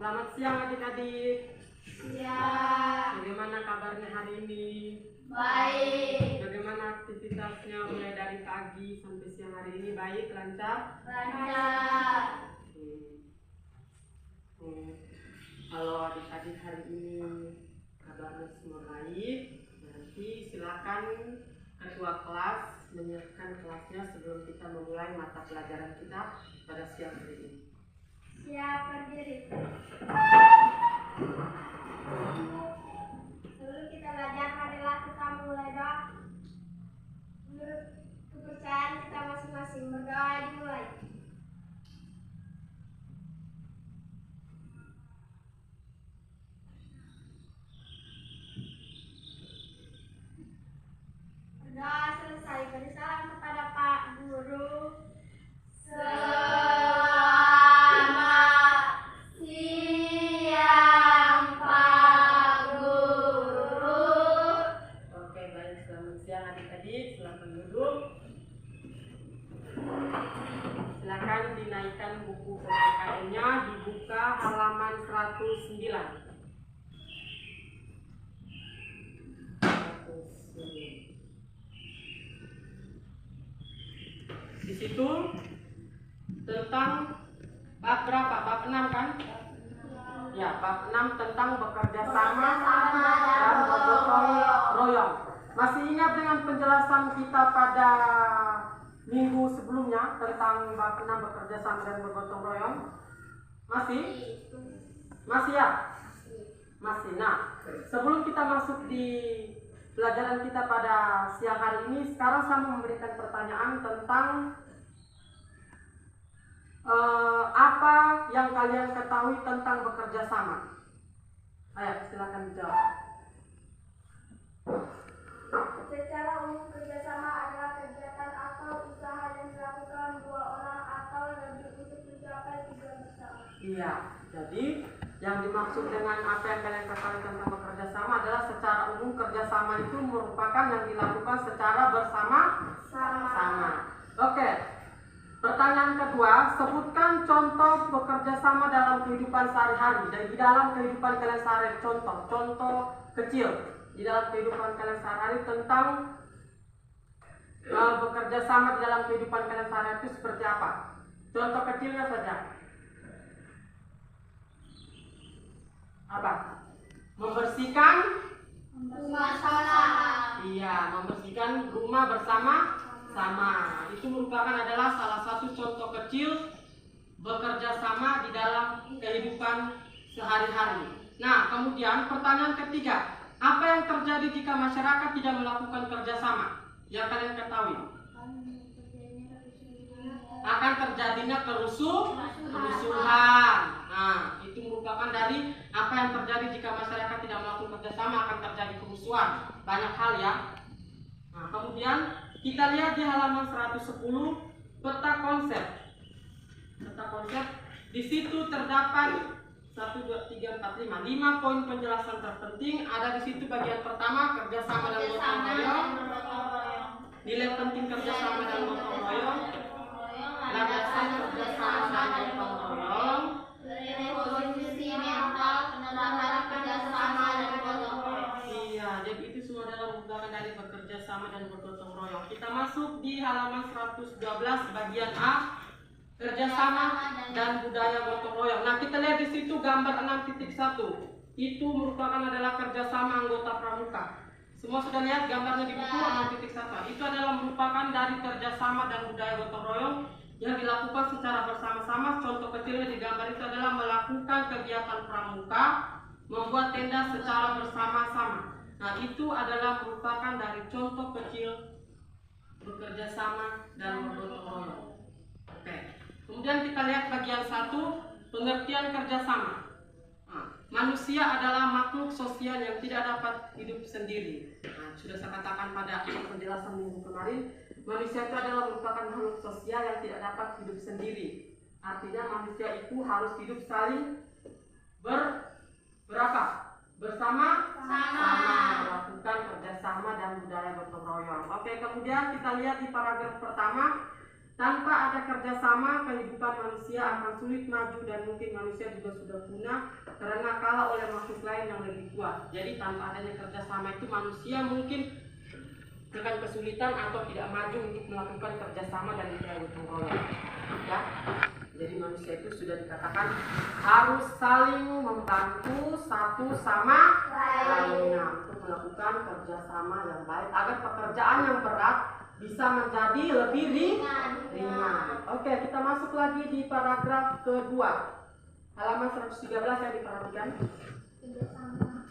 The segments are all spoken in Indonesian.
Selamat siang adik-adik. Siang. Bagaimana kabarnya hari ini? Baik. Bagaimana aktivitasnya mulai dari pagi sampai siang hari ini? Baik, lancar? Lancar. Kalau adik-adik hari ini kabarnya semua baik, nanti silakan ketua kelas menyiapkan kelasnya sebelum kita memulai mata pelajaran kita pada siang hari ini. Siap, berdiri. Sebelum kita belajar, marilah kita mulai doa. Menurut kepercayaan kita masing-masing, berdoa dimulai. Berdoa selesai, beri salam kepada Pak Guru. Selamat siang, Pak Guru. Oke, baik. Selamat siang adik-adik. Silakan duduk. Silakan dinaikkan buku PPKN-nya, dibuka halaman 109. Di situ tentang bab berapa? Bab 6 kan? Ya, bab 6 tentang bekerja sama dan bergotong royong. Masih ingat dengan penjelasan kita pada minggu sebelumnya tentang bab 6 bekerja sama dan bergotong royong? Masih? Masih ya? Masih. Nah, sebelum kita masuk di pelajaran kita pada siang hari ini, sekarang saya mau memberikan pertanyaan tentang apa yang kalian ketahui tentang bekerja sama. Ayo, silakan dijawab. Secara umum, kerjasama adalah kegiatan atau usaha yang dilakukan dua orang atau lebih untuk mencapai tujuan bersama. Iya, jadi yang dimaksud dengan apa yang kalian ketahui tentang bekerja sama adalah secara umum kerjasama itu merupakan yang dilakukan secara bersama-sama. Oke. Pertanyaan kedua, sebutkan contoh bekerja sama dalam kehidupan sehari-hari. Dan di dalam kehidupan kalian sehari-hari, contoh kecil di dalam kehidupan kalian sehari-hari tentang bekerja sama di dalam kehidupan kalian sehari-hari itu seperti apa? Contoh kecilnya saja. Apa? Membersihkan Rumah salah. Iya, membersihkan rumah bersama-sama. Itu merupakan adalah salah satu contoh kecil bekerja sama di dalam kehidupan sehari-hari. Nah, kemudian pertanyaan ketiga, apa yang terjadi jika masyarakat tidak melakukan kerjasama? Yang kalian ketahui? Akan terjadinya kerusuhan. Nah, itu merupakan dari apa yang terjadi jika masyarakat tidak melakukan kerjasama, akan terjadi kerusuhan. Banyak hal ya. Nah, kemudian kita lihat di halaman 110 peta konsep. Peta konsep di situ terdapat 1, 2, 3, 4, 5 poin penjelasan terpenting. Ada di situ bagian pertama kerjasama dan gotong royong. Nilai penting kerjasama dan gotong royong. Landasan kerjasama dan gotong royong. Revolusi mental, penerapan kerjasama dan gotong royong. Iya, jadi itu semua adalah merupakan dari bekerja sama dan bergotong royong. Kita masuk di halaman 112 bagian A, kerjasama dan budaya gotong royong. Nah, kita lihat di situ gambar 6.1. Itu merupakan adalah kerjasama anggota pramuka. Semua sudah lihat gambarnya di buku 6.1. Itu adalah merupakan dari kerjasama dan budaya gotong royong yang dilakukan secara bersama-sama. Contoh kecilnya di gambar itu adalah melakukan kegiatan pramuka, membuat tenda secara bersama-sama. Nah, itu adalah merupakan dari contoh kecil bekerja sama dan bergotong royong. Oke. Kemudian kita lihat bagian 1, pengertian kerjasama. Nah, manusia adalah makhluk sosial yang tidak dapat hidup sendiri. Nah, sudah saya katakan pada penjelasan minggu kemarin, manusia itu adalah merupakan makhluk sosial yang tidak dapat hidup sendiri. Artinya manusia itu harus hidup saling bersama-sama, melakukan kerjasama dan budaya gotong royong. Oke, kemudian kita lihat di paragraf pertama, Tanpa ada kerjasama, kehidupan manusia akan sulit maju dan mungkin manusia juga sudah punah karena kalah oleh makhluk lain yang lebih kuat. Jadi tanpa adanya kerjasama itu manusia mungkin akan kesulitan atau tidak maju untuk melakukan kerjasama dan gotong royong. Ya, jadi manusia itu sudah dikatakan harus saling membantu satu sama lainnya untuk melakukan kerjasama yang baik agar pekerjaan yang berat bisa menjadi lebih ringan. Oke, kita masuk lagi di paragraf kedua. Halaman 113 yang diperhatikan.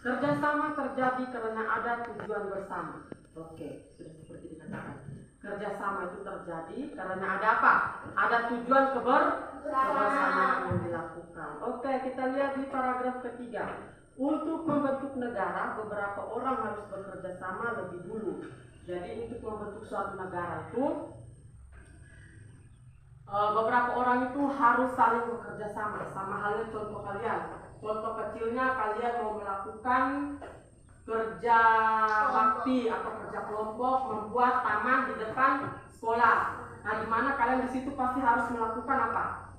Kerjasama terjadi karena ada tujuan bersama. Oke, sudah seperti dikatakan. Kerjasama itu terjadi karena ada apa? Ada tujuan kebersamaan yang dilakukan. Oke, kita lihat di paragraf ketiga. Untuk membentuk negara, beberapa orang harus bekerja sama lebih dulu. Jadi untuk membentuk suatu negara itu beberapa orang itu harus saling bekerja sama. Sama halnya contoh kalian. Contoh kecilnya kalian mau melakukan kerja bakti atau kerja kelompok membuat taman di depan sekolah. Nah, di mana kalian di situ pasti harus melakukan apa?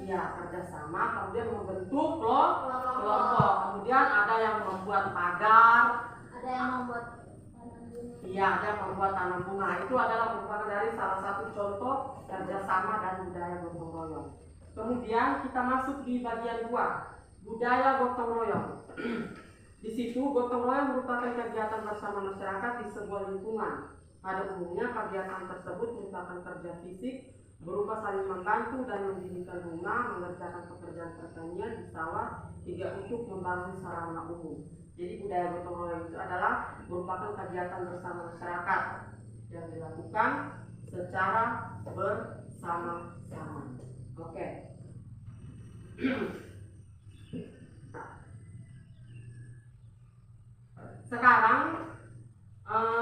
Iya, kerjasama. Kemudian membentuk kelompok. Kemudian ada yang membuat pagar, ada yang membuat iya, ada yang membuat tanam bunga. Itu adalah merupakan dari salah satu contoh kerjasama dan budaya gotong royong. Kemudian kita masuk di bagian 2, budaya gotong royong. Di situ gotong royong merupakan kegiatan bersama masyarakat di sebuah lingkungan. Pada umumnya kegiatan tersebut merupakan kerja fisik berupa saling membantu dan mendirikan rumah, mengerjakan pekerjaan pertanian di sawah, hingga untuk membangun sarana umum. Jadi budaya gotong royong itu adalah merupakan kegiatan bersama masyarakat yang dilakukan secara bersama-sama. Oke. Sekarang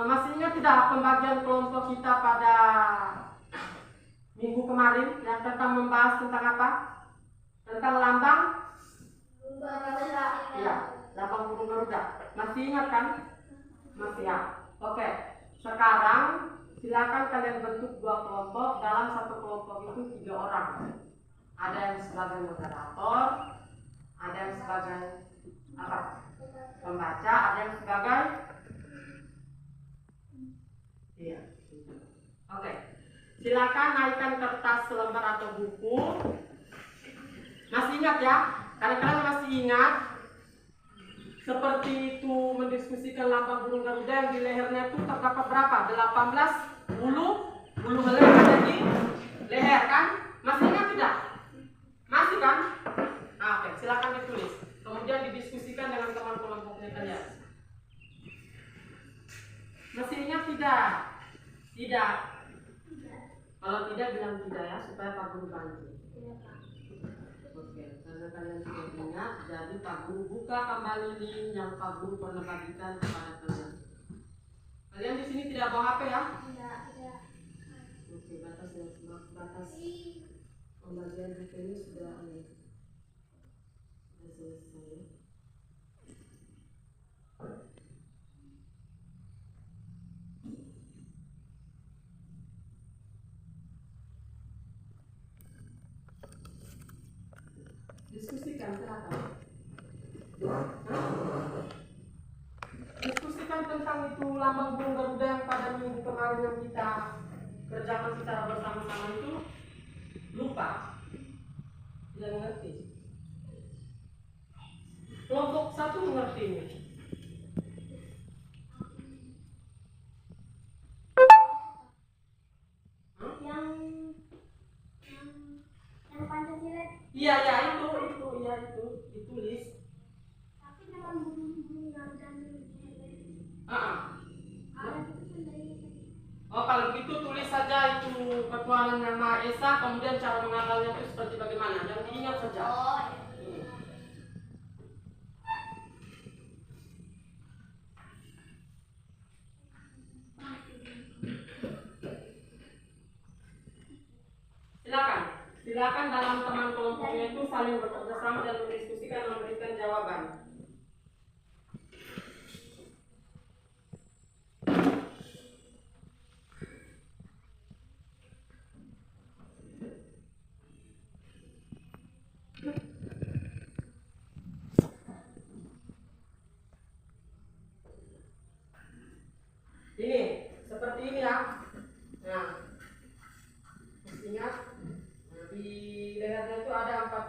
masih ingat tidak pembagian kelompok kita pada minggu kemarin yang tentang membahas tentang apa? Tentang lambang? Iya, lambang burung Garuda. Masih ingat kan? Masih ya. Oke. Sekarang silakan kalian bentuk 2 kelompok. Dalam satu kelompok itu 3 orang. Ada yang sebagai moderator, ada yang sebagai apa? Pembaca, ada yang sebagai iya. Oke. Silakan naikkan kertas selembar atau buku. Masih ingat ya? Karena kalian masih ingat seperti itu mendiskusikan lambang burung Garuda yang di lehernya itu terdapat berapa? 18 bulu helai ada di leher kan? Masih ingat tidak? Masih kan? Nah, oke, silakan ditulis. Kemudian didiskusikan dengan teman kelompoknya kalian. Masih ingat tidak? Tidak. Kalau tidak bilang tidak ya, supaya Pak Guru bantu. Oke, karena kalian sudah ingat, jadi Pak Guru buka kembali link yang Pak Guru pernah bagikan kepada kalian. Kalian di sini tidak bawa HP ya? tidak. Oke, batas pembagian HP ini sudah selesai. Diskusikan silakan. Diskusikan tentang itu lambang burung Garuda yang pada minggu kemarin yang kita kerjakan secara bersama-sama itu lupa, tidak mengerti. Kelompok 1 mengerti ini. Yang Pancasila. Iya itu ditulis. Tapi dengan burung Garuda Oh, kalau begitu tulis saja itu ketuhanan yang Maha Esa, kemudian cara menghafalnya itu seperti bagaimana? Yang diingat saja. Silakan dalam teman kelompoknya itu saling bekerja sama dan mendiskusikan dan memberikan jawaban.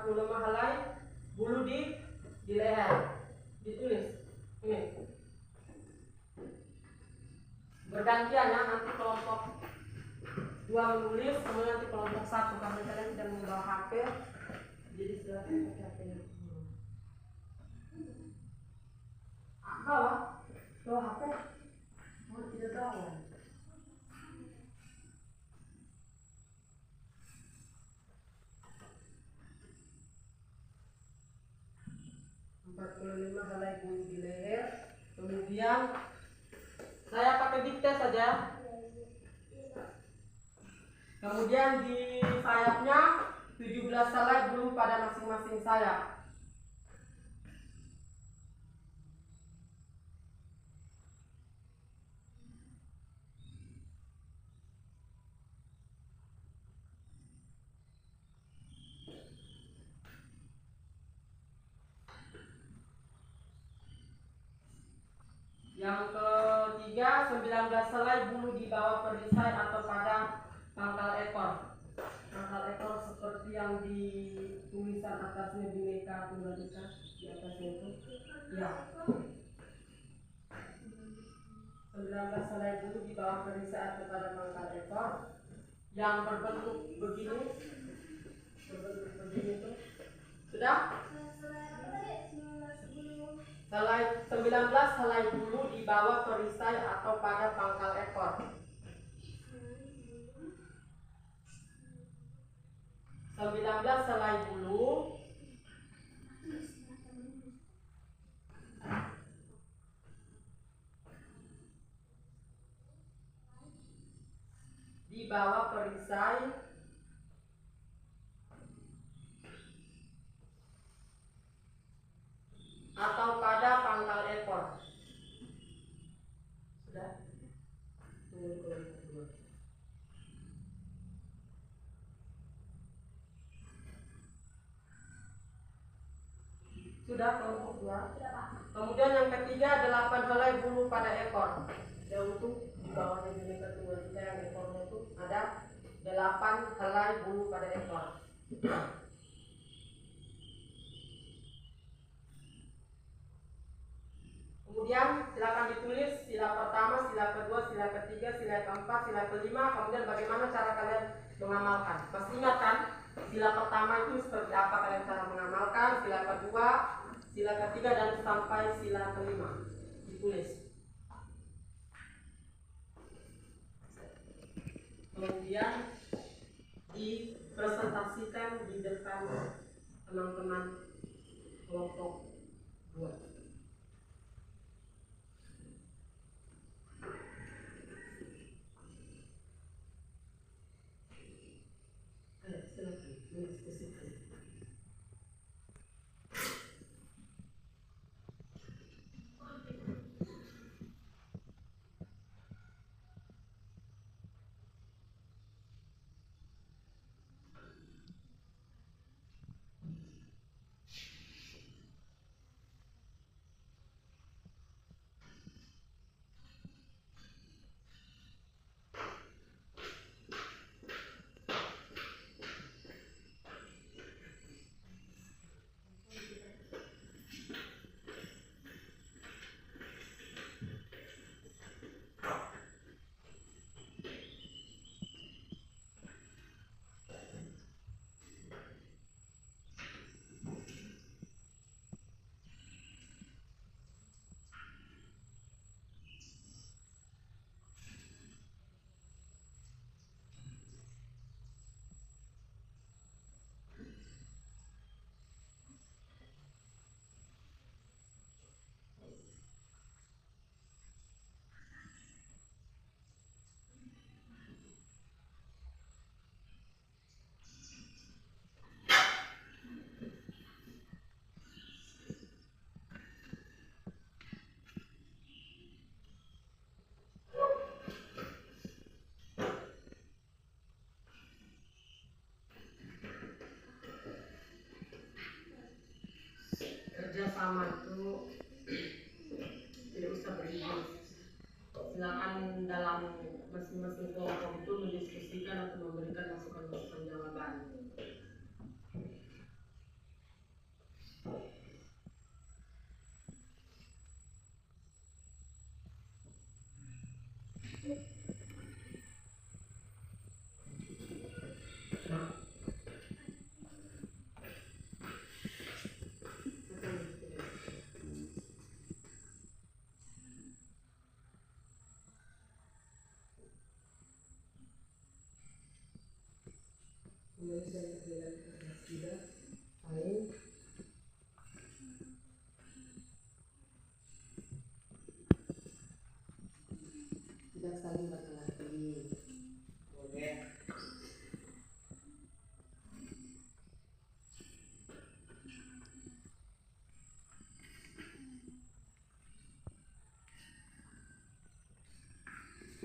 45 helai bulu di leher. Ditulis ini bergantian ya, nanti kelompok 2 menulis, kemudian nanti kelompok 1 karena kalian tidak membawa HP, jadi silakan pakai HP-nya. Bawa HP? Oh, tidak bawa. lima helai bulu di leher, kemudian saya pakai dikte saja. Kemudian di sayapnya 17 helai bulu pada masing-masing sayap. Yang ketiga, 19 helai bulu di bawah perisai atau pada pangkal ekor. Pangkal ekor seperti yang di tulisan atasnya Bhinneka Tunggal Ika di atasnya itu. Ya. 19 helai bulu di bawah perisai atau pada pangkal ekor yang berbentuk begini. Berbentuk begini itu. Sudah? 19 helai bulu di bawah perisai atau pada pangkal ekor. 19 helai bulu di bawah perisai atau pada pangkal ekor. Sudah? Tunggu kelompok 2. Sudah kelompok 2. Kemudian yang ketiga, 8 helai bulu pada ekor. Ya, untuk di bawahnya Bhinneka Tunggal Ika yang ekornya itu ada 8 helai bulu pada ekor. Kemudian silakan ditulis sila pertama, sila kedua, sila ketiga, sila keempat, sila kelima. Kemudian bagaimana cara kalian mengamalkan. Masih ingat kan? Sila pertama itu seperti apa kalian cara mengamalkan, sila kedua, sila ketiga, dan sampai sila kelima. Ditulis. Kemudian dipresentasikan di depan teman-teman kelompok 2. Kerjasama itu tidak usah beribut. Silakan dalam masing-masing kelompok itu mendiskusikan atau memberikan masukan-masukan jawaban.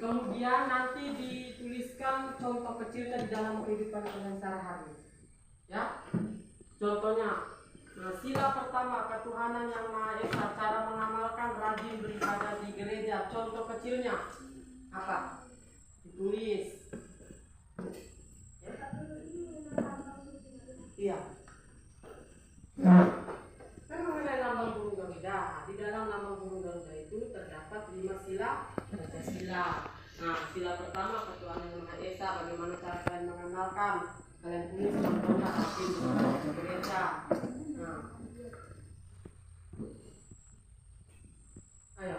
Kemudian nanti dituliskan contoh kecilnya di dalam kehidupan kalian sehari-hari. Ya, contohnya, nah, sila pertama ketuhanan yang Maha Esa, cara mengamalkan rajin beribadah di gereja. Contoh kecilnya apa? Ditulis. Ya. Iya. Kan mengenai lambang burung Garuda. Di dalam lambang burung Garuda itu terdapat 5 sila, Pancasila. Nah, sila pertama ketuhanan yang Maha Esa. Bagaimana cara kalian mengenalkan? Kalian tulis contohnya rajin beribadah di gereja. Nah, ayo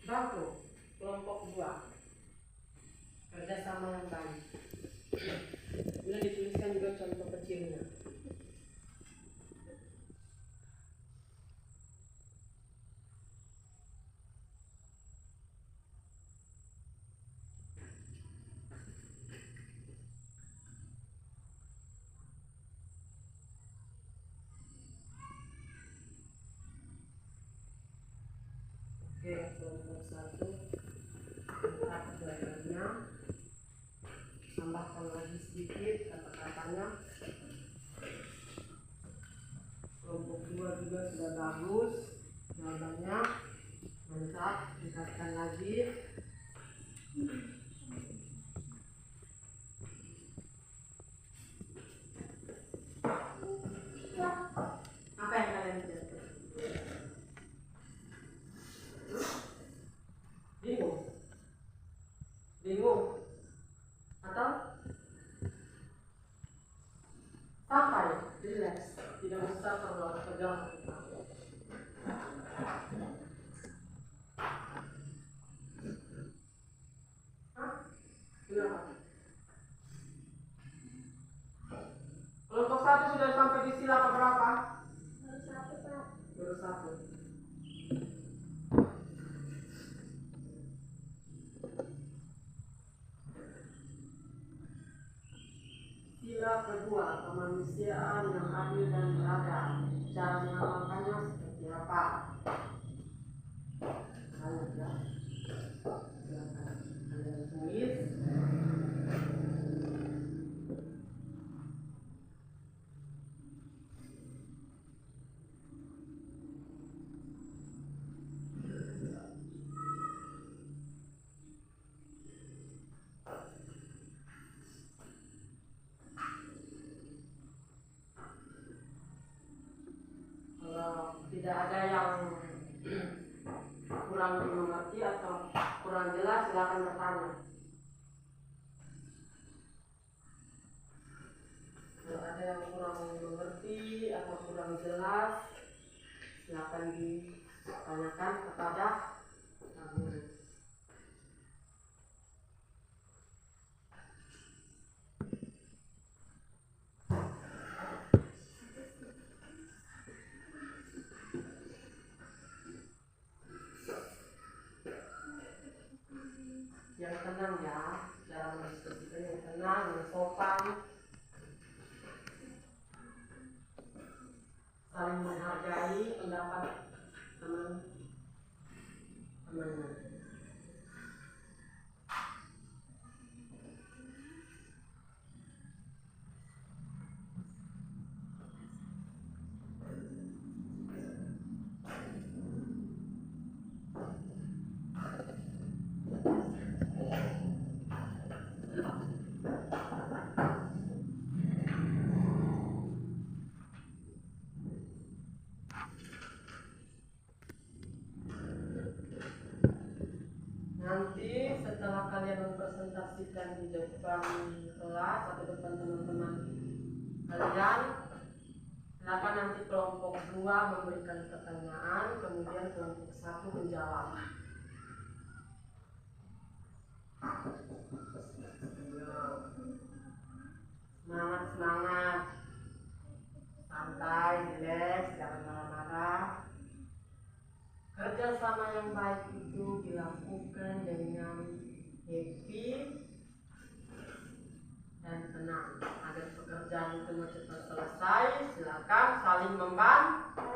bantu kelompok 2 kerjasama yang baik. Kemudian dituliskan juga contoh kecilnya. Oke, kelompok 1 tempat belajarnya, tambahkan lagi sedikit kata-katanya. Kelompok 2 juga sudah bagus jawabannya, mantap, tingkatkan lagi. Apa yang kalian lihat? Bingung atau santai, relax, tidak usah terlalu tegang. Kenapa? Kelompok 1 sudah sampai di sila keberapa? Baru 1. Sila kedua, kemanusiaan yang adil dan beradab. Cara mengamalkannya seperti apa? Banyak ya. Silakan kalian tulis. Tidak ada yang kurang dimengerti atau kurang jelas, silakan bertanya. Kalau ada yang kurang mengerti atau kurang jelas, silakan ditanyakan kepada guru. Yang tenang ya, cara mendiskusikan yang tenang, yang sopan, saling menghargai pendapat teman-temannya. Nanti setelah kalian mempresentasikan di depan kelas atau depan teman-teman kalian, silakan nanti kelompok 2 memberikan pertanyaan, kemudian kelompok 1 menjawab. Semangat, santai, relax, jangan marah-marah. Kerjasama yang baik itu dilakukan dengan happy dan tenang. Agar pekerjaan itu cepat selesai, silakan saling membantu.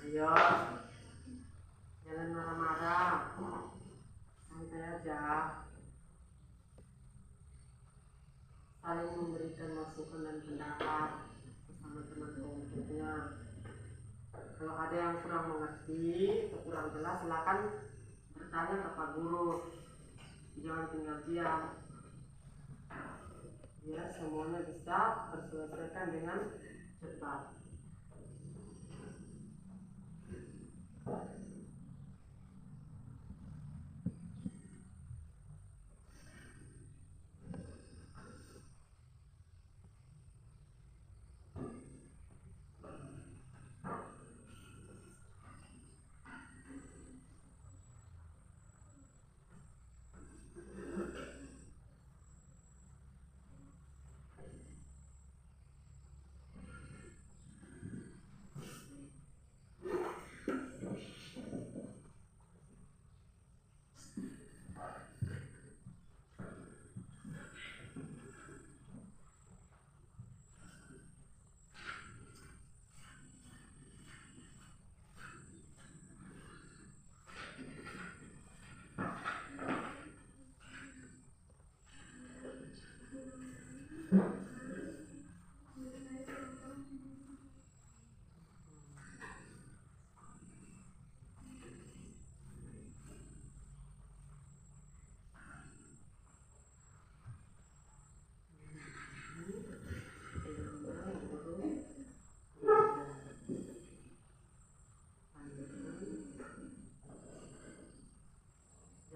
Ayo, jangan marah-marah, santai aja. Saling memberikan masukan dan pendapat bersama teman kelompoknya. Kalau ada yang kurang mengerti atau kurang jelas, silakan bertanya ke Pak Guru. Jangan tinggal diam. Ya, semuanya bisa terselesaikan dengan cepat.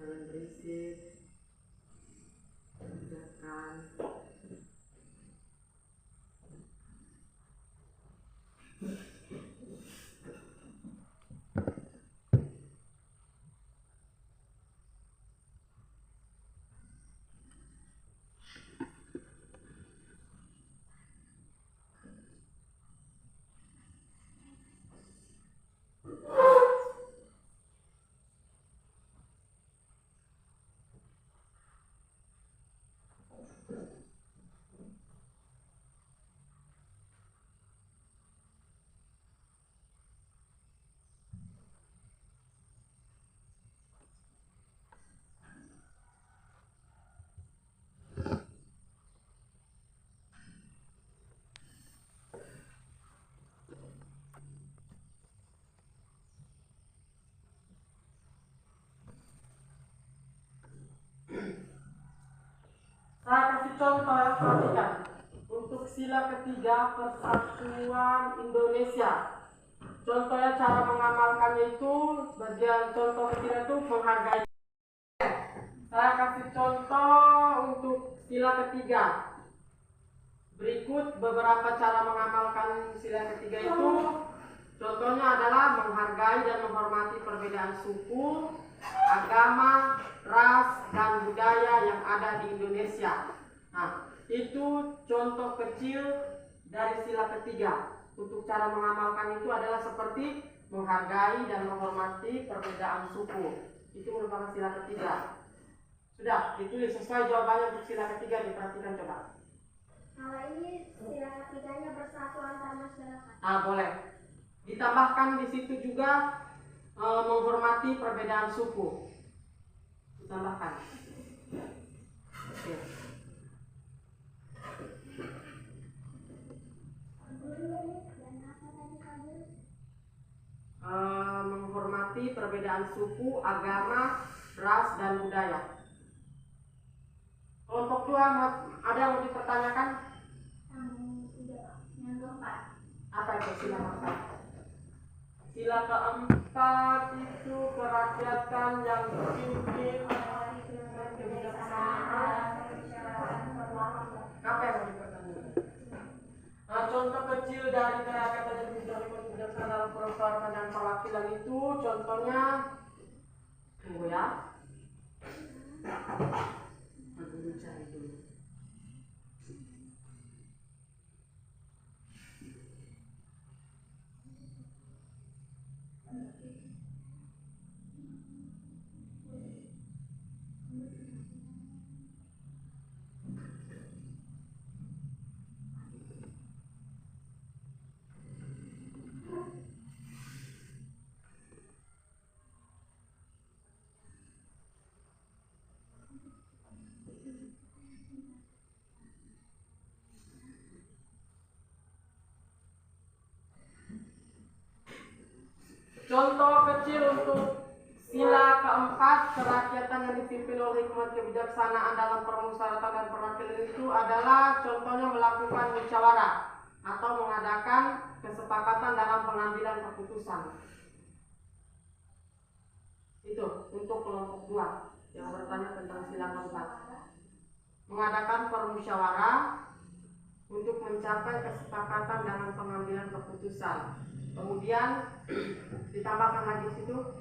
Jangan berisik, kerjakan. Saya kasih contoh ya, perhatikan. Untuk sila ketiga Persatuan Indonesia. Contohnya cara mengamalkannya itu, bagian contoh ketiga itu menghargai. Saya kasih contoh untuk sila ketiga. Berikut beberapa cara mengamalkan sila ketiga itu. Contohnya adalah menghargai dan menghormati perbedaan suku, agama, ras, dan budaya yang ada di Indonesia. Nah, itu contoh kecil dari sila ketiga. Untuk cara mengamalkan itu adalah seperti menghargai dan menghormati perbedaan suku. Itu merupakan sila ketiga. Sudah, ditulis sesuai jawabannya untuk sila ketiga, diperhatikan coba. Kalau ini sila ketiganya bersatu antar masyarakat. Ah, boleh. Ditambahkan di situ juga menghormati perbedaan suku. Ditambahkan. Oke. Menghormati perbedaan suku, agama, ras, dan budaya. Kelompok dua ada yang mau dipertanyakan? Yang keempat. Apa itu sila keempat? Sila keempat itu kerakyatan yang dipimpin dengan kebijaksanaan. Apa yang mau dipertanyakan? Nah, contoh kecil dari kerakyatan yang dipimpin dengan kebijaksanaan perempuan dan perwakilan itu, contohnya, tunggu ya. Aku cari dulu. dipimpin oleh hikmat kebijaksanaan dalam permusyawaratan dan perwakilan itu adalah contohnya melakukan musyawarah atau mengadakan kesepakatan dalam pengambilan keputusan. Itu untuk kelompok 2 yang bertanya tentang sila keempat. Mengadakan permusyawarah untuk mencapai kesepakatan dalam pengambilan keputusan. Kemudian ditambahkan lagi situ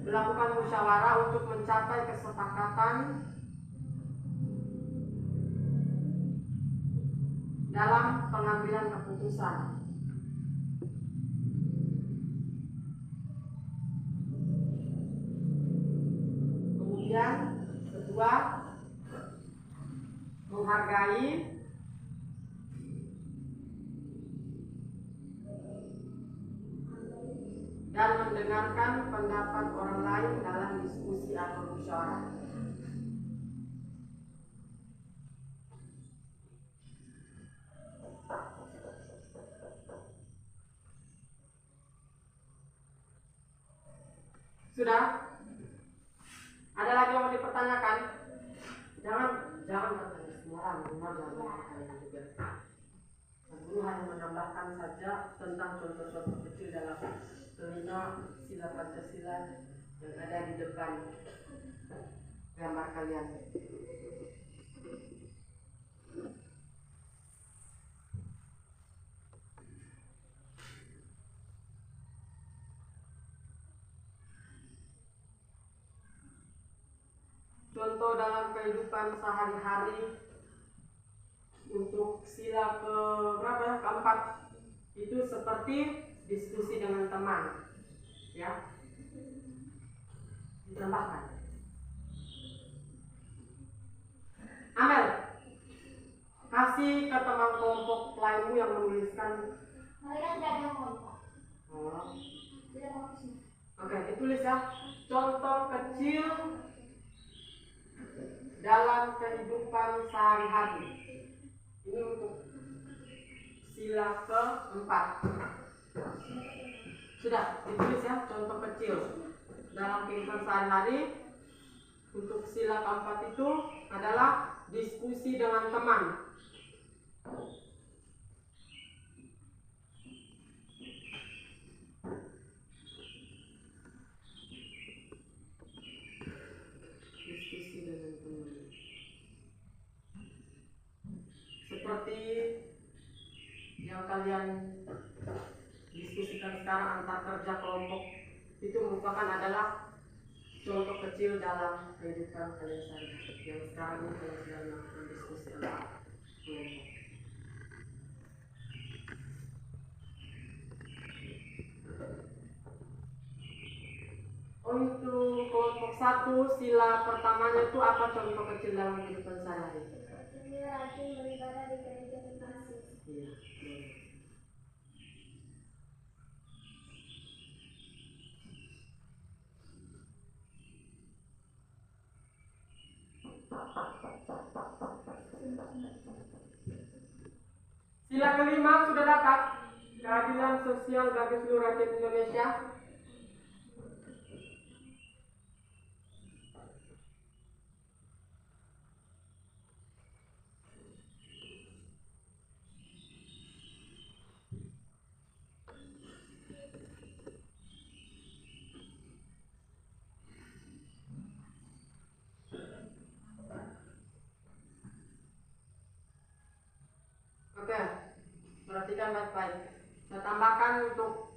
melakukan musyawarah untuk mencapai kesepakatan dalam pengambilan keputusan. Kemudian kedua, menghargai dan mendengarkan pendapat orang lain dalam diskusi atau musyawarah. Sudah? Ada lagi yang mau dipertanyakan? Jangan bertanya semua orang, jangan bertanya juga. Guru hanya menambahkan saja tentang contoh-contoh kecil dalam kelima sila Pancasila yang ada di depan gambar kalian. Contoh dalam kehidupan sehari-hari untuk sila keempat itu seperti diskusi dengan teman, ya, ditambahkan. Amel, kasih ke teman kelompok lainmu yang menuliskan. Mereka tidak ada kontak. Oh. Tidak mau kesini. Oke, ditulis ya. Contoh kecil dalam kehidupan sehari-hari. Ini untuk sila keempat. Sudah ditulis ya, contoh kecil dalam kehidupan sehari-hari. Untuk sila keempat itu adalah diskusi dengan teman. Seperti yang kalian diskusikan sekarang antar kerja kelompok itu merupakan adalah contoh kecil dalam kehidupan kalian sehari-hari yang sekarang ini kalian sedang melakukan diskusi antar kelompok. Untuk kelompok 1 sila pertamanya itu apa contoh kecil dalam kehidupan sehari-hari? Rajin beribadah di gereja terkasih. Iya. Sila kelima sudah dapat keadilan sosial bagi seluruh rakyat Indonesia. Oke, perhatikan baik-baik. Saya tambahkan untuk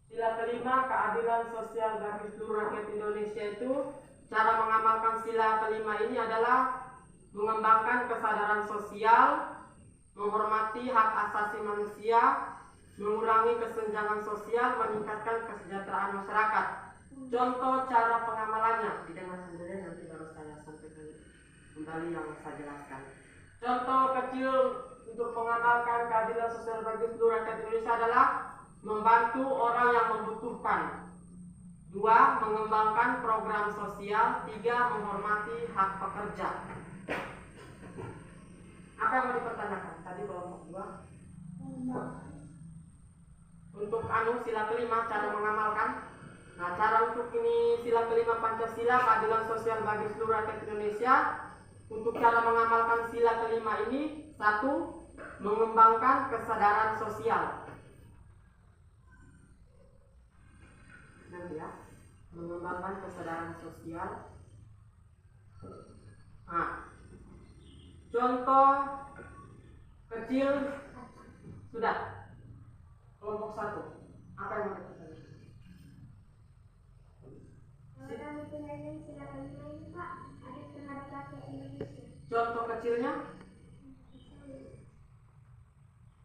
sila kelima keadilan sosial bagi seluruh rakyat Indonesia itu, cara mengamalkan sila kelima ini adalah mengembangkan kesadaran sosial, menghormati hak asasi manusia, mengurangi kesenjangan sosial, meningkatkan kesejahteraan masyarakat. Contoh cara pengamalannya didengarkan dulu, nanti baru saya sampaikan kembali yang saya jelaskan. Contoh kecil untuk mengamalkan keadilan sosial bagi seluruh rakyat Indonesia adalah membantu orang yang membutuhkan. 2. Mengembangkan program sosial. 3. Menghormati hak pekerja. Apa yang mau dipertanyakan? Tadi kelompok 2. Untuk sila kelima cara mengamalkan. Nah, cara untuk ini sila kelima Pancasila, keadilan sosial bagi seluruh rakyat Indonesia. Untuk cara mengamalkan sila kelima ini, satu, mengembangkan kesadaran sosial. Nanti ya, mengembangkan kesadaran sosial. Nah, contoh kecil sudah. Kelompok satu, apa yang mau kita tanya? Kami penyanyi sila kelima ini Pak, adil terhadap rakyat Indonesia. Contoh kecilnya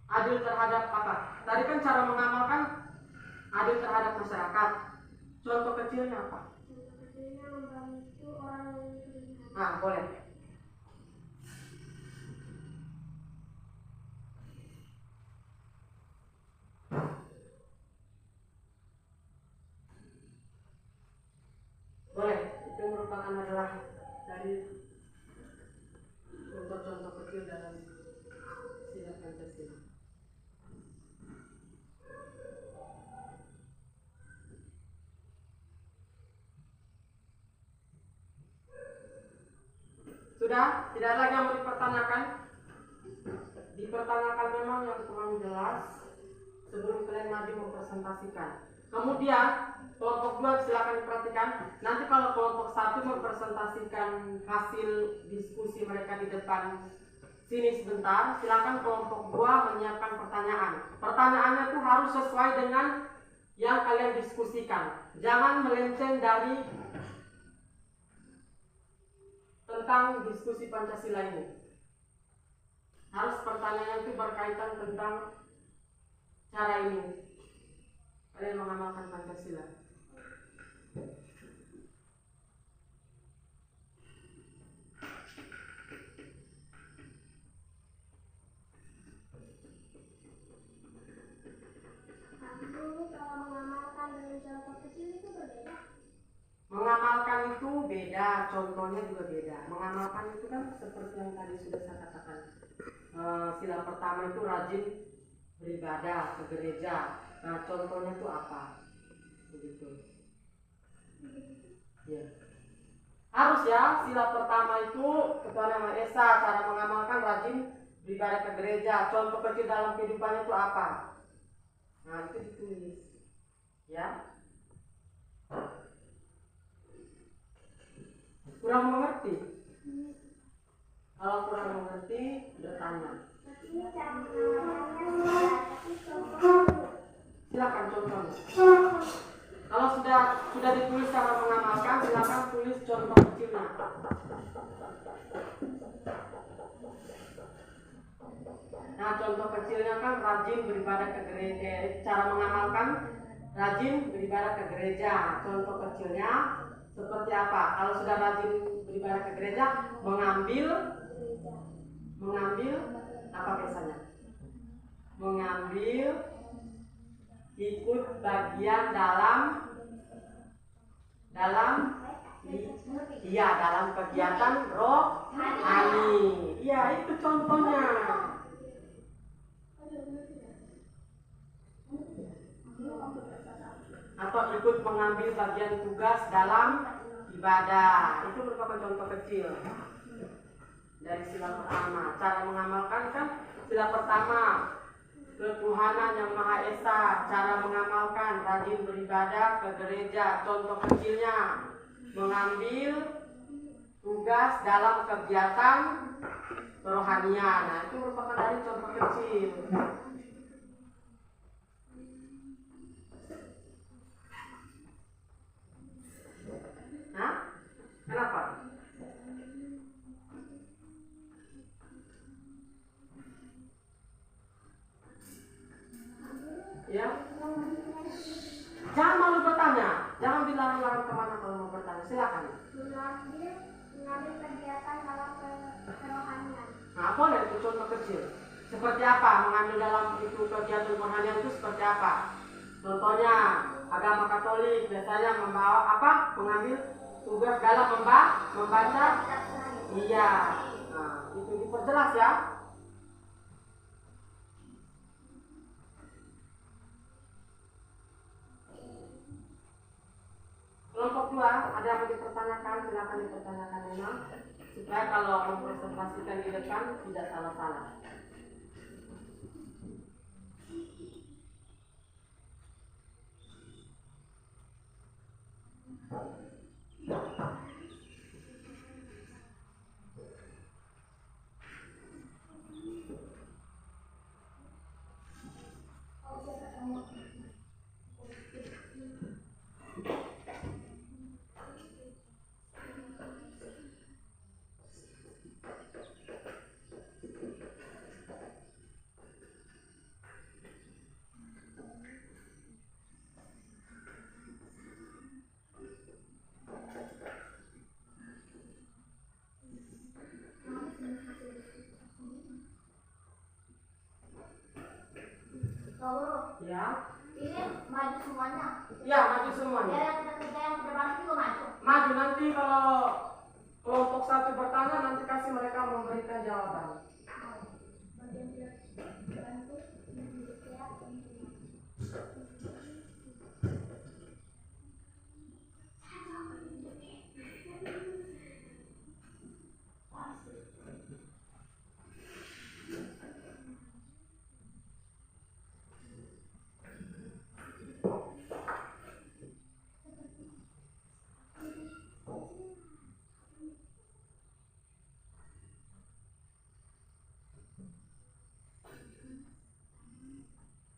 adil terhadap apa? Tadi kan cara mengamalkan adil terhadap masyarakat. Contoh kecilnya apa? Contoh kecilnya membantu orang yang kesulitan. Nah, boleh. Boleh, itu merupakan adalah dari contoh-contoh kecil dalam sila Pancasila. Sudah, tidak ada lagi yang mau dipertanyakan. Dipertanyakan memang yang kurang jelas sebelum kalian maju mempresentasikan. Kemudian kelompok 2 silakan diperhatikan. Nanti kalau kelompok 1 mempresentasikan hasil diskusi mereka di depan sini sebentar, silakan kelompok 2 menyiapkan pertanyaan. Pertanyaannya itu harus sesuai dengan yang kalian diskusikan. Jangan melenceng dari tentang diskusi Pancasila ini. Harus pertanyaannya itu berkaitan tentang cara ini kalian mengamalkan Pancasila. Dulu kalau mengamalkan dengan contoh kecil itu berbeda. Mengamalkan itu beda, contohnya juga beda. Mengamalkan itu kan seperti yang tadi sudah saya katakan. Sila pertama itu rajin beribadah ke gereja. Nah, contohnya itu apa? Begitu. Ya. Harus ya, sila pertama itu Ketuhanan Yang Maha Esa, cara mengamalkan rajin beribadah ke gereja. Contoh kecil dalam kehidupannya itu apa? Nah, itu ditulis. Ya. Kurang mengerti? Kalau kurang mengerti, bertanya. Ini cara mengamalkannya sudah, tapi contohnya Silakan contohnya. Kalau sudah ditulis cara mengamalkan, silakan tulis contoh kecilnya. Nah, contoh kecilnya kan rajin beribadah ke gereja. Cara mengamalkan rajin beribadah ke gereja. Contoh kecilnya seperti apa? Kalau sudah rajin beribadah ke gereja, mengambil apa biasanya? Mengambil ikut bagian dalam kegiatan rohani. Iya, itu contohnya. Atau ikut mengambil bagian tugas dalam ibadah. Itu merupakan contoh kecil dari sila pertama. Cara mengamalkan kan sila pertama, Ketuhanan Yang Maha Esa. Cara mengamalkan rajin beribadah ke gereja. Contoh kecilnya mengambil tugas dalam kegiatan kerohanian. Nah, itu merupakan dari contoh kecil. Nah, kenapa? Ya, jangan malu bertanya, jangan dilarang-larang kemana kalau mau bertanya. Silakan. mengambil kegiatan dalam kerohanian. Nah, boleh itu contoh kecil. Seperti apa mengambil dalam itu kegiatan kerohanian itu seperti apa? Contohnya agama Katolik biasanya membawa apa? Mengambil tugas dalam membaca. Iya. Nah, itu diperjelas ya. akan dipertanyakan memang supaya kalau mempresentasikan di depan tidak salah-salah. Ya. Ini maju semuanya. Ya, maju semuanya. Ya, yang kita kerja yang terbaik juga maju. Maju nanti kalau kelompok satu bertanya nanti kasih mereka memberikan jawaban.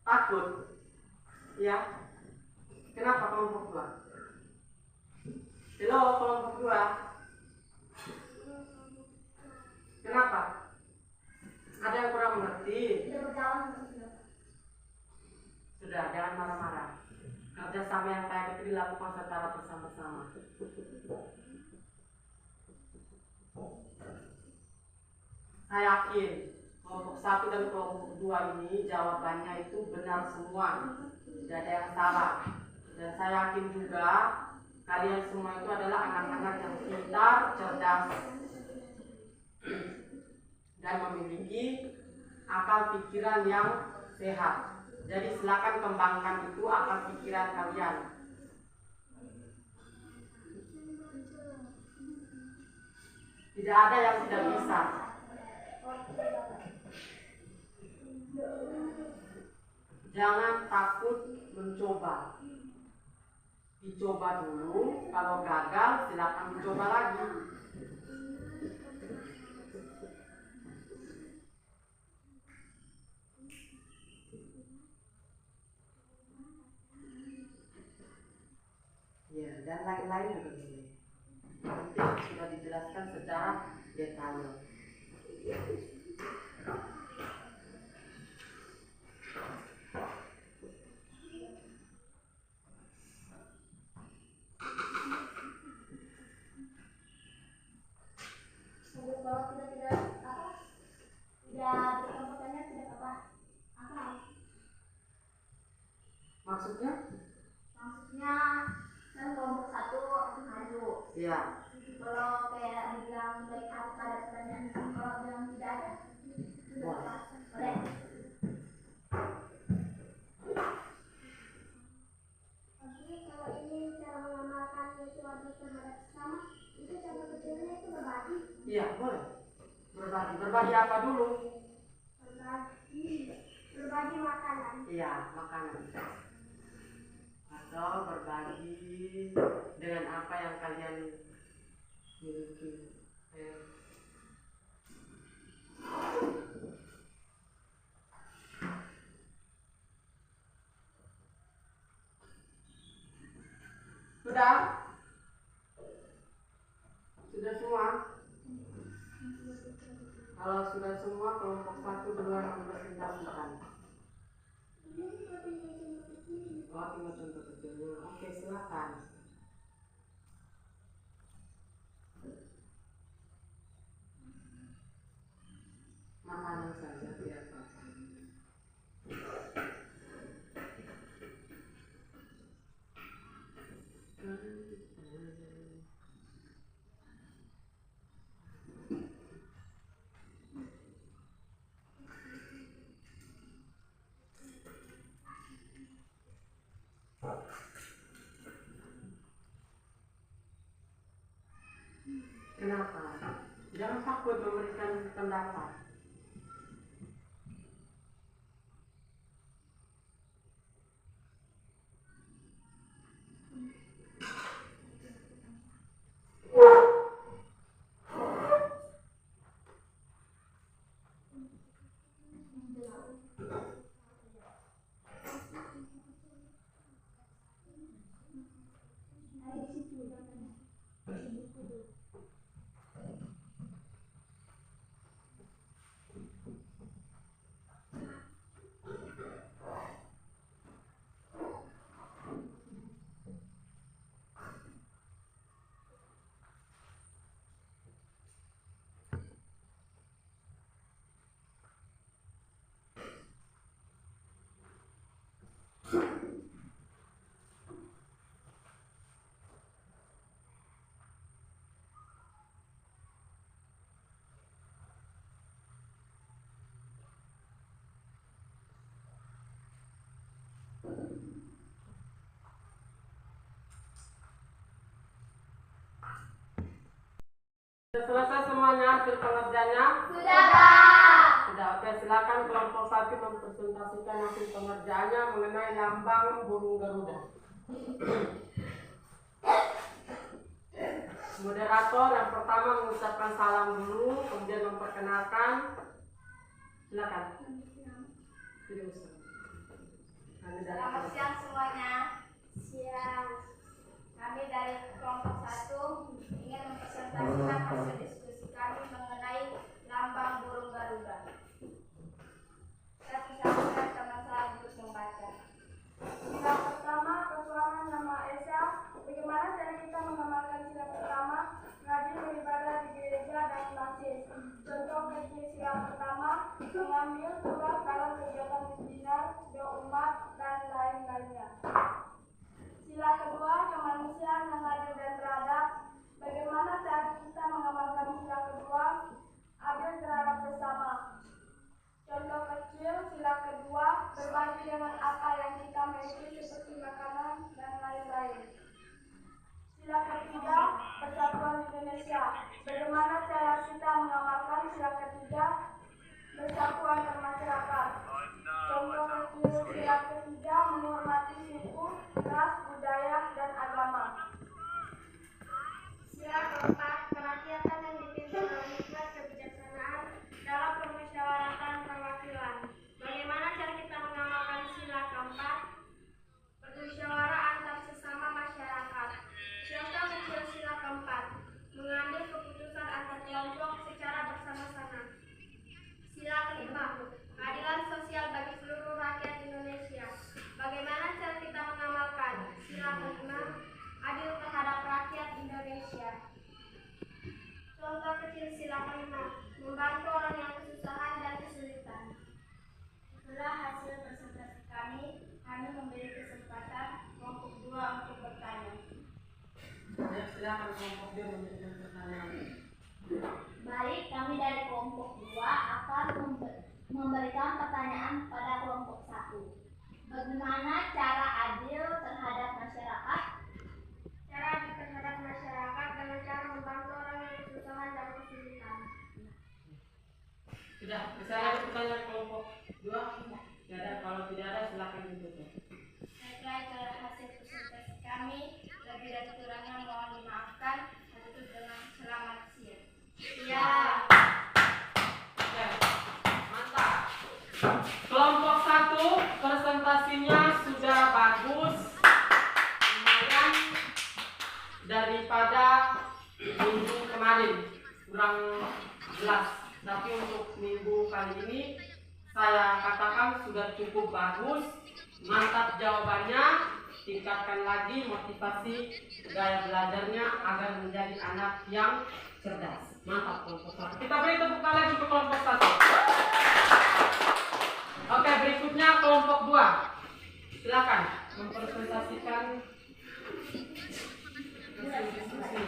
Takut? Ya. Kenapa kelompok dua? Halo, kelompok dua. Kenapa? Ada yang kurang mengerti? Tidak berjalan. Sudah, jangan marah-marah. Kerjasama yang kayak itu dilakukan secara bersama-sama. Saya yakin kelompok satu dan kelompok dua ini jawabannya itu benar semua, tidak ada yang salah. Dan saya yakin juga kalian semua itu adalah anak-anak yang pintar, cerdas, dan memiliki akal pikiran yang sehat. Jadi silakan kembangkan itu akal pikiran kalian. Tidak ada yang tidak bisa. Jangan takut mencoba. Dicoba dulu, kalau gagal silakan mencoba lagi. Ya, dan lain-lain juga boleh. Nanti sudah dijelaskan secara detail. Kalau tidak apa, tidak berkompetennya tidak apa, akal. Maksudnya? Maksudnya kan kelompok satu maju. Iya. Kalau kayak dibilang baik apa ada pertanyaan, kalau bilang tidak ada, tidak apa. Boleh. Oke, kalau ini cara mengamalkan yaitu adil terhadap sesama, itu cara kecilnya itu berbagi. Iya, boleh. Berbagi apa dulu? Berbagi makanan. Iya, makanan. Atau berbagi dengan apa yang kalian miliki. Sudah? Sudah semua? Kalau sudah semua, kelompok satu duluan mempresentasikan. Oh, tinggal contoh kecilnya. Oke, silakan. Makanan saja, tidak apa-apa. berpendapat. Sudah selesai semuanya hasil pengerjaannya? Sudah, Pak. Sudah, oke, silakan kelompok 1 mempresentasikan hasil pengerjaannya mengenai lambang burung Garuda. Moderator yang pertama mengucapkan salam dulu, kemudian memperkenalkan. Silakan. Selamat siang semuanya. Siang. Kami dari kelompok 1 ingin mempresentasikan hasil diskusi kami mengenai lambang burung Garuda. Saya persilakan teman saya untuk membaca. Sila pertama, ketuhanan nama Esa. Bagaimana cara kita mengamalkan sila pertama? Rajin beribadah di gereja dan masjid. Contoh kecil sila pertama, mengambil tugas dalam kegiatan seminar, doa umat, dan lain-lainnya. Sila kedua, kemanusiaan yang adil dan beradab. Bagaimana cara kita mengamalkan sila kedua? Adil terhadap sesama. Contoh kecil sila kedua, berbagi dengan apa yang kita miliki seperti makanan dan lain-lain. Sila ketiga, persatuan Indonesia. Bagaimana cara kita mengamalkan sila ketiga? Bersatu antar masyarakat. Contoh kecil sila ketiga, menghormati suku, ras, budaya, dan agama. Sila keempat, kerakyatan yang dipimpin oleh hikmat kebijaksanaan dalam permusyawaratan perwakilan. Bagaimana cara kita mengamalkan sila keempat? Bermusyawarah antar sesama masyarakat. Contoh kecil sila keempat, mengambil keputusan antar kelompok secara bersama-sama. Sila kelima, keadilan sosial bagi seluruh rakyat Indonesia. Bagaimana cara kita mengamalkan sila kelima? Adil terhadap rakyat Indonesia. Contoh kecil sila kelima, membantu orang yang kesusahan dan kesulitan. Setelah hasil presentasi kami memberi kesempatan kelompok 2 untuk bertanya. Ya, silakan kelompok 2 memberikan pertanyaan. Baik, kami dari kelompok 2 akan memberikan pertanyaan pada kelompok 1. Bagaimana cara adil terhadap masyarakat? Cara adil terhadap masyarakat dengan cara membantu orang yang kesusahan dan kesulitan. Sudah, bisa lagi pertanyaan kelompok 2? Tidak ada, kalau tidak ada silakan ditutup. Baiklah, itu hasil presentasi kami. Lebih dan kurangnya mohon dimaafkan. Saya tutup dengan selamat siang. Ya. Oke, mantap. Kelompok 1 presentasinya sudah bagus, lumayan daripada minggu kemarin, kurang jelas. Tapi untuk minggu kali ini saya katakan sudah cukup bagus, mantap jawabannya. Tingkatkan lagi motivasi gaya belajarnya agar menjadi anak yang cerdas. Mantap kelompok 1. Kita beri tepuk tangan lagi ke kelompok 1. Oke, berikutnya kelompok 2. Silakan mempresentasikan hasil diskusinya.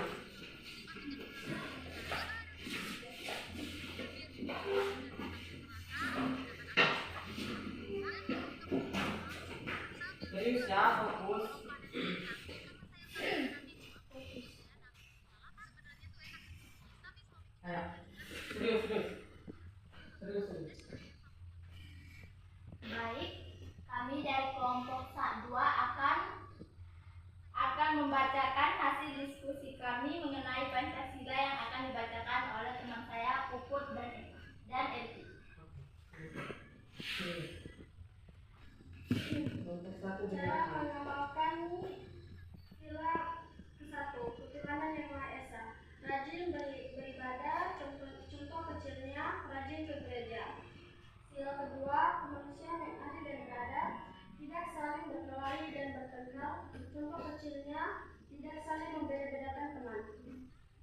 Serius ya, fokus. Ayo, serius. Baik, kami dari kelompok 2 akan membacakan hasil diskusi kami mengenai Pancasila yang akan dibacakan oleh teman saya Puput dan Elvi. Cara mengamalkan sila ke-1, ketuhanan yang Maha Esa. Rajin beribadah, contoh kecilnya rajin ke gereja. Sila kedua, kemanusiaan yang adil dan beradab, tidak saling berkelahi dan bertengkar, contoh kecilnya tidak saling membeda-bedakan teman.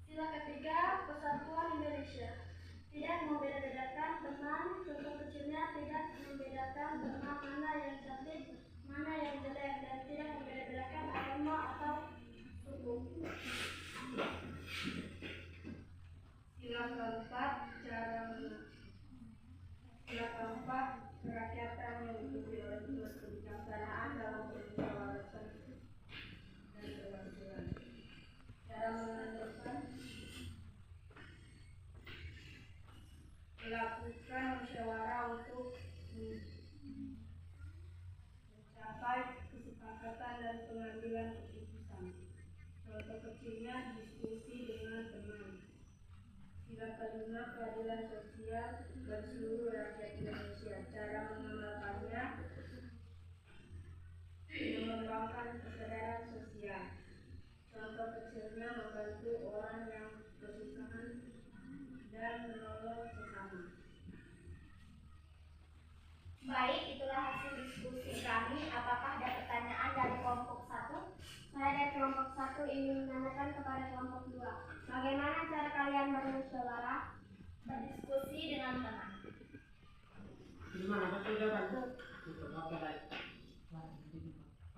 Sila ketiga, persatuan Indonesia, tidak membeda-bedakan teman, contoh kecilnya tidak membedakan teman mana yang cantik, mana yang jelek, dan tidak membeda-bedakan agama atau suku. Sila keempat, kerakyatan yang diikuti oleh kebijaksanaan dalam bermusyawarah dan keberhasilan. Cara menentukan, melakukan musyawarah untuk mencapai kesepakatan dan pengambilan keputusan. Contoh kecilnya diskusi dengan teman. Sila kelima, keadilan sosial bagi seluruh rakyat Indonesia. Cara mengamalkannya, mengembangkan kesadaran sosial. Contoh kecilnya membantu orang yang kesusahan dan menolong sesama. Baik, itulah hasil diskusi kami. Apakah ada pertanyaan dari kelompok 1? Saya dari kelompok 1 ingin menanyakan kepada kelompok 2. Bagaimana cara kalian bermusyawarah? Berdiskusi dengan teman. Gimana? Betul jawaban? Oke, baik.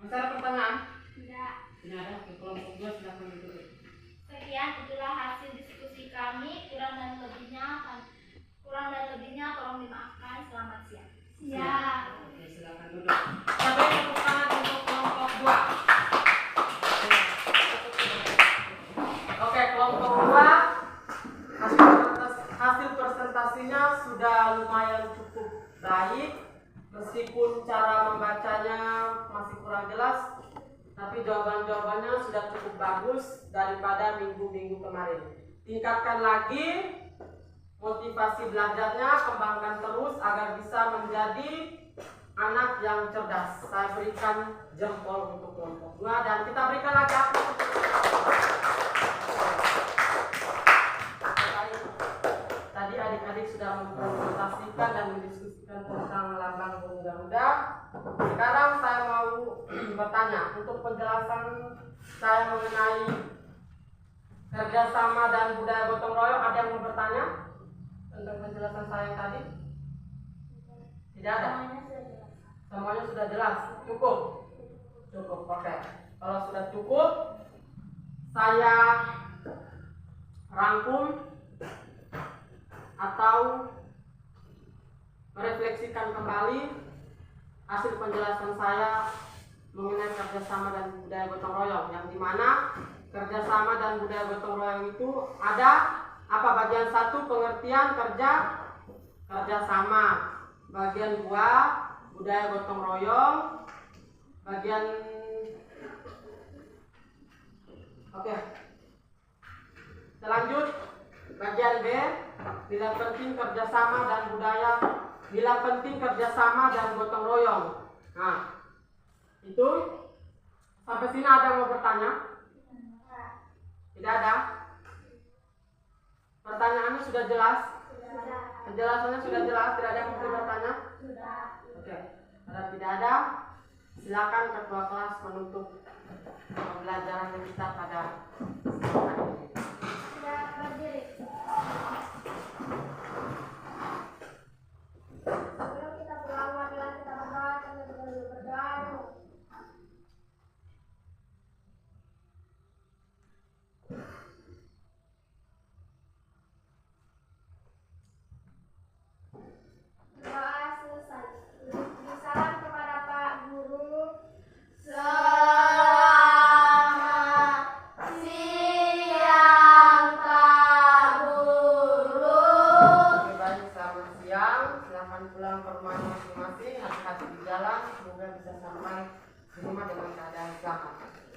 Masih ada pertanyaan? Tidak. Tidak ada. Oke, kelompok 2 silakan ditutup. Sekian, itulah hasil diskusi kami. Kurang dan lebihnya tolong dimaafkan. Selamat siang. Siap. Oke, silakan duduk. Kita beri tepuk tangan untuk kelompok 2. Oke, kelompok 2 hasil presentasinya sudah lumayan cukup baik, meskipun cara membacanya masih kurang jelas, tapi jawaban-jawabannya sudah cukup bagus daripada minggu-minggu kemarin. Tingkatkan lagi motivasi belajarnya, kembangkan terus agar bisa menjadi anak yang cerdas. Saya berikan jempol untuk kelompok 2 dan kita berikan lagi aplaus. Tadi adik-adik sudah mempresentasikan dan mendiskusikan tentang lambang burung Garuda. Sekarang saya mau bertanya untuk penjelasan saya mengenai kerjasama dan budaya gotong royong. Ada yang mau bertanya tentang penjelasan saya yang tadi? Tidak ada? Semuanya sudah jelas? Cukup? Cukup, oke. Kalau sudah cukup, saya rangkum atau merefleksikan kembali hasil penjelasan saya mengenai kerjasama dan budaya gotong royong, yang dimana kerjasama dan budaya gotong royong itu ada apa? Bagian 1 pengertian kerjasama, bagian 2 budaya gotong royong, bagian selanjut bagian B, bila penting kerjasama dan budaya, bila penting kerjasama dan gotong royong. Nah, itu sampai sini ada yang mau bertanya? Tidak ada? Pertanyaannya sudah jelas? Penjelasannya sudah jelas? Tidak ada yang mau bertanya? Oke, kalau tidak ada, silakan ketua kelas menutup pembelajaran kita pada hari ini. Sudah berdiri. Sebelum kita pulang, marilah kita berdoa. Kita berdoa dulu. Doa selesai. Salam kepada Pak Guru. Selamat siang, Pak Guru. di jalan, semoga bisa sampai di rumah dengan keadaan selamat.